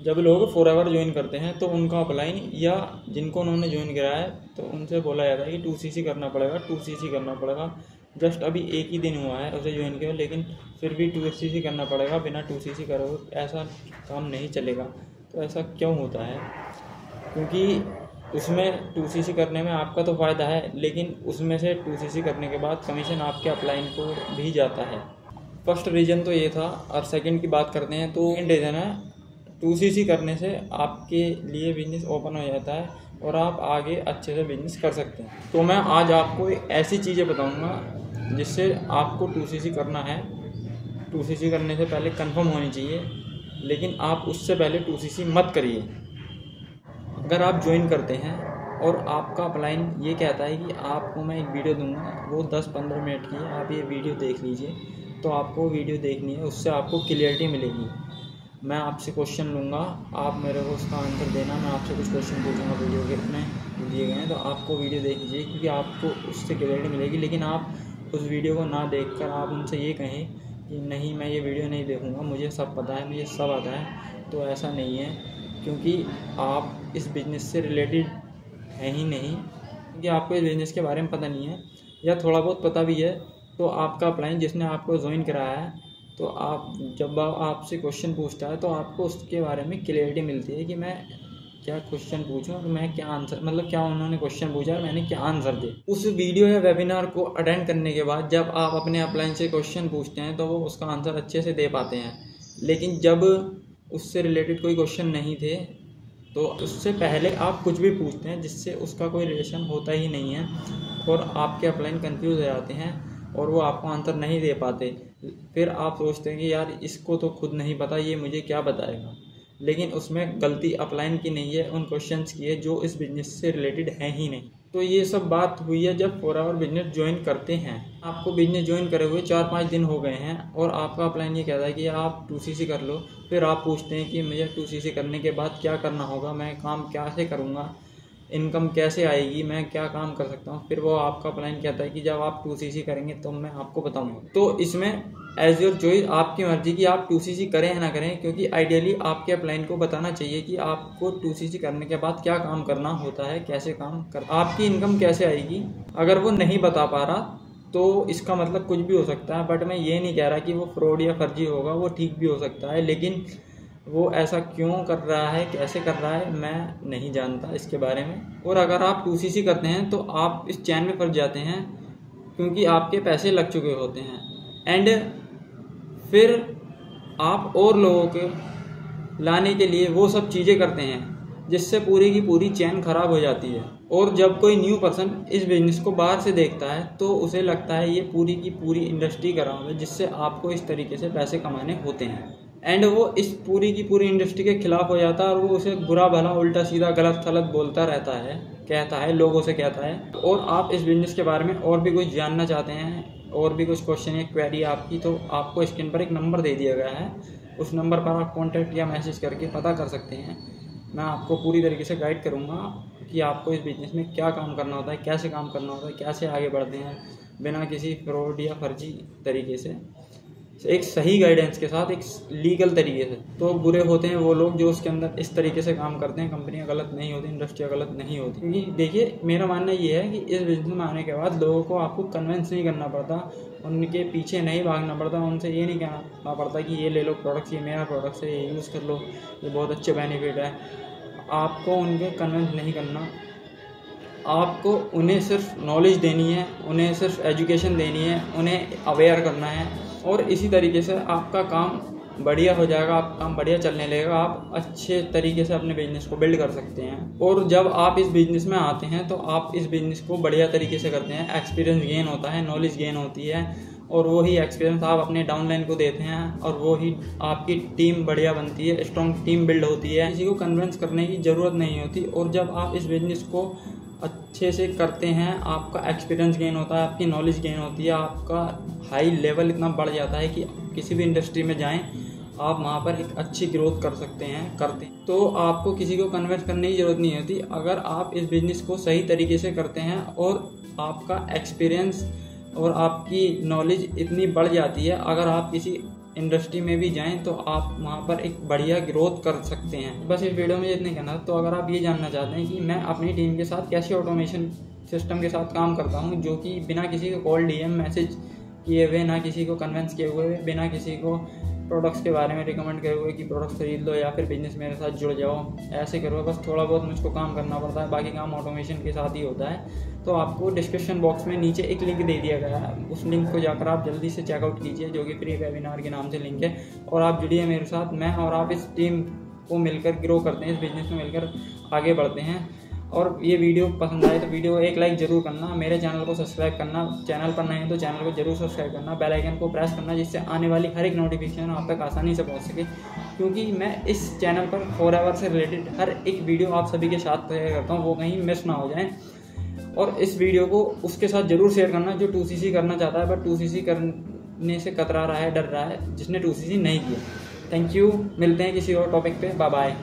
जब लोग forever join करते हैं तो उनका अपलाइन या जिनको उन्होंने ज्वाइन कराया है तो उनसे बोला जाता है कि 2cc करना पड़ेगा, 2cc करना पड़ेगा। जस्ट अभी एक ही दिन हुआ है उसे ज्वाइन किया, लेकिन फिर भी 2cc करना पड़ेगा। बिना 2cc करोगे ऐसा काम नहीं चलेगा। तो ऐसा क्यों होता है? क्योंकि उसमें 2cc करने में आपका तो फ़ायदा है, लेकिन उसमें से 2cc करने के बाद कमीशन आपके अपलाइन को भी जाता है। फर्स्ट रीज़न तो ये था। और सेकंड की बात करते हैं तो सेकंड रीज़न है 2cc करने से आपके लिए बिजनेस ओपन हो जाता है और आप आगे अच्छे से बिजनेस कर सकते हैं। तो मैं आज आपको ऐसी चीज़ें बताऊंगा जिससे आपको 2cc करना है। 2cc करने से पहले कंफर्म होनी चाहिए, लेकिन आप उससे पहले 2cc मत करिए। अगर आप ज्वाइन करते हैं और आपका अपलाइन ये कहता है कि आपको मैं एक वीडियो दूंगा, वो 10-15 मिनट की है, आप ये वीडियो देख लीजिए, तो आपको वीडियो देखनी है, उससे आपको क्लियरिटी मिलेगी। मैं आपसे क्वेश्चन लूँगा, आप मेरे को उसका आंसर देना। मैं आपसे कुछ क्वेश्चन पूछूंगा वीडियो के में दिए गए हैं, तो आपको वीडियो देख लीजिए क्योंकि आपको उससे क्लियरिटी मिलेगी। लेकिन आप उस वीडियो को ना देखकर आप उनसे ये कहें कि नहीं मैं ये वीडियो नहीं देखूँगा, मुझे सब पता है, मुझे सब आता है, तो ऐसा नहीं है। क्योंकि आप इस बिज़नेस से रिलेटेड हैं ही नहीं, क्योंकि आपको इस बिज़नेस के बारे में पता नहीं है, या थोड़ा बहुत पता भी है तो आपका अपलाइन जिसने आपको ज्वाइन कराया है, तो आप जब आपसे क्वेश्चन पूछता है तो आपको उसके बारे में क्लियरिटी मिलती है कि मैं क्या क्वेश्चन पूछूं और मैं क्या आंसर, मतलब क्या उन्होंने क्वेश्चन पूछा और मैंने क्या आंसर दे। उस वीडियो या वेबिनार को अटेंड करने के बाद जब आप अपने अपलाइन से क्वेश्चन पूछते हैं तो वो उसका आंसर अच्छे से दे पाते हैं। लेकिन जब उससे रिलेटेड कोई क्वेश्चन नहीं थे तो उससे पहले आप कुछ भी पूछते हैं जिससे उसका कोई रिलेशन होता ही नहीं है, और आपके अपलाइन कंफ्यूज हो जाते हैं और वो आपको आंसर नहीं दे पाते। फिर आप सोचते हैं कि यार इसको तो खुद नहीं पता, ये मुझे क्या बताएगा। लेकिन उसमें गलती अपलाइन की नहीं है, उन क्वेश्चंस की है जो इस बिज़नेस से रिलेटेड है ही नहीं। तो ये सब बात हुई है जब फॉरएवर बिजनेस ज्वाइन करते हैं। आपको बिजनेस ज्वाइन करे हुए 4-5 दिन हो गए हैं और आपका अपलाइन ये कहता है कि आप 2cc कर लो। फिर आप पूछते हैं कि मुझे 2cc करने के बाद क्या करना होगा, मैं काम कैसे करूँगा, इनकम कैसे आएगी, मैं क्या काम कर सकता हूँ। फिर वो आपका प्लान कहता है कि जब आप 2cc करेंगे तो मैं आपको बताऊंगा। तो इसमें एज योर चॉइस, आपकी मर्जी कि आप 2cc करें या ना करें, क्योंकि आइडियली आपके अपलाइन को बताना चाहिए कि आपको 2cc करने के बाद क्या काम करना होता है, कैसे काम कर, आपकी इनकम कैसे आएगी। अगर वो नहीं बता पा रहा तो इसका मतलब कुछ भी हो सकता है। बट मैं ये नहीं कह रहा कि वो फ्रॉड या फर्जी होगा, वो ठीक भी हो सकता है। लेकिन वो ऐसा क्यों कर रहा है, कैसे कर रहा है, मैं नहीं जानता इसके बारे में। और अगर आप 2cc करते हैं तो आप इस चैन में फंस जाते हैं क्योंकि आपके पैसे लग चुके होते हैं, एंड फिर आप और लोगों के लाने के लिए वो सब चीज़ें करते हैं जिससे पूरी की पूरी चैन खराब हो जाती है। और जब कोई न्यू पर्सन इस बिज़नेस को बाहर से देखता है तो उसे लगता है ये पूरी की पूरी इंडस्ट्री खराब है जिससे आपको इस तरीके से पैसे कमाने होते हैं, एंड वो इस पूरी की पूरी इंडस्ट्री के खिलाफ हो जाता है और वो उसे बुरा भला उल्टा सीधा गलत थलत बोलता रहता है, कहता है, लोगों से कहता है। और आप इस बिज़नेस के बारे में और भी कुछ जानना चाहते हैं, और भी कुछ क्वेश्चन या क्वेरी आपकी, तो आपको स्क्रीन पर एक नंबर दे दिया गया है, उस नंबर पर आप कॉन्टैक्ट या मैसेज करके पता कर सकते हैं। मैं आपको पूरी तरीके से गाइड करूँगा कि आपको इस बिज़नेस में क्या काम करना होता है, कैसे काम करना होता है, कैसे आगे बढ़ते हैं बिना किसी फ्रॉड या फर्जी तरीके से, एक सही गाइडेंस के साथ, एक लीगल तरीके से। तो बुरे होते हैं वो लोग जो उसके अंदर इस तरीके से काम करते हैं। कंपनियां गलत नहीं होती, इंडस्ट्रियाँ गलत नहीं होती। क्योंकि देखिए, मेरा मानना ये है कि इस बिजनेस में आने के बाद लोगों को आपको कन्विंस नहीं करना पड़ता, उनके पीछे नहीं भागना पड़ता, उनसे ये नहीं कहना पड़ता कि ये ले लो प्रोडक्ट्स, ये मेरा प्रोडक्ट्स है, ये यूज़ कर लो, ये बहुत अच्छे बेनिफिट है। आपको उनके कन्विंस नहीं करना, आपको उन्हें सिर्फ नॉलेज देनी है, उन्हें सिर्फ एजुकेशन देनी है, उन्हें अवेयर करना है, और इसी तरीके से आपका काम बढ़िया हो जाएगा, आपका काम बढ़िया चलने लगेगा, आप अच्छे तरीके से अपने बिजनेस को बिल्ड कर सकते हैं। और जब आप इस बिज़नेस में आते हैं तो आप इस बिज़नेस को बढ़िया तरीके से करते हैं, एक्सपीरियंस गेन होता है, नॉलेज गेन होती है, और वही एक्सपीरियंस आप अपने डाउनलाइन को देते हैं, और वही आपकी टीम बढ़िया बनती है, स्ट्रॉन्ग टीम बिल्ड होती है। किसी को कन्विंस करने की ज़रूरत नहीं होती। और जब आप इस बिज़नेस को अच्छे से करते हैं, आपका एक्सपीरियंस गेन होता है, आपकी नॉलेज गेन होती है, आपका हाई लेवल इतना बढ़ जाता है कि किसी भी इंडस्ट्री में जाएं आप वहाँ पर एक अच्छी ग्रोथ कर सकते हैं, करते हैं। तो आपको किसी को कन्विंस करने की ज़रूरत नहीं होती अगर आप इस बिज़नेस को सही तरीके से करते हैं, और आपका एक्सपीरियंस और आपकी नॉलेज इतनी बढ़ जाती है। अगर आप किसी इंडस्ट्री में भी जाएं तो आप वहाँ पर एक बढ़िया ग्रोथ कर सकते हैं। बस इस वीडियो में इतने कहना। तो अगर आप ये जानना चाहते हैं कि मैं अपनी टीम के साथ कैसे ऑटोमेशन सिस्टम के साथ काम करता हूँ, जो कि बिना किसी को कॉल DM मैसेज किए हुए, ना किसी को कन्वेंस किए हुए, बिना किसी को प्रोडक्ट्स के बारे में रिकमेंड करे हुए कि प्रोडक्ट्स खरीद लो या फिर बिजनेस मेरे साथ जुड़ जाओ, ऐसे करो, बस थोड़ा बहुत मुझको काम करना पड़ता है, बाकी काम ऑटोमेशन के साथ ही होता है। तो आपको डिस्क्रिप्शन बॉक्स में नीचे एक लिंक दे दिया गया है, उस लिंक को जाकर आप जल्दी से चेकआउट कीजिए, जो कि फ्री वेबिनार के नाम से लिंक है, और आप जुड़िए मेरे साथ। मैं और आप इस टीम को मिलकर ग्रो करते हैं, इस बिजनेस में मिलकर आगे बढ़ते हैं। और ये वीडियो पसंद आए तो वीडियो को एक लाइक ज़रूर करना, मेरे चैनल को सब्सक्राइब करना, चैनल पर नए हैं तो चैनल को जरूर सब्सक्राइब करना, बेल आइकन को प्रेस करना, जिससे आने वाली हर एक नोटिफिकेशन आप तक आसानी से पहुंच सके, क्योंकि मैं इस चैनल पर फॉरएवर से रिलेटेड हर एक वीडियो आप सभी के साथ शेयर करता हूँ, वो कहीं मिस ना हो जाए। और इस वीडियो को उसके साथ ज़रूर शेयर करना जो 2CC करना चाहता है, बट 2CC करने से कतरा रहा है, डर रहा है, जिसने 2CC नहीं किया। थैंक यू, मिलते हैं किसी और टॉपिक पे, बाय बाय।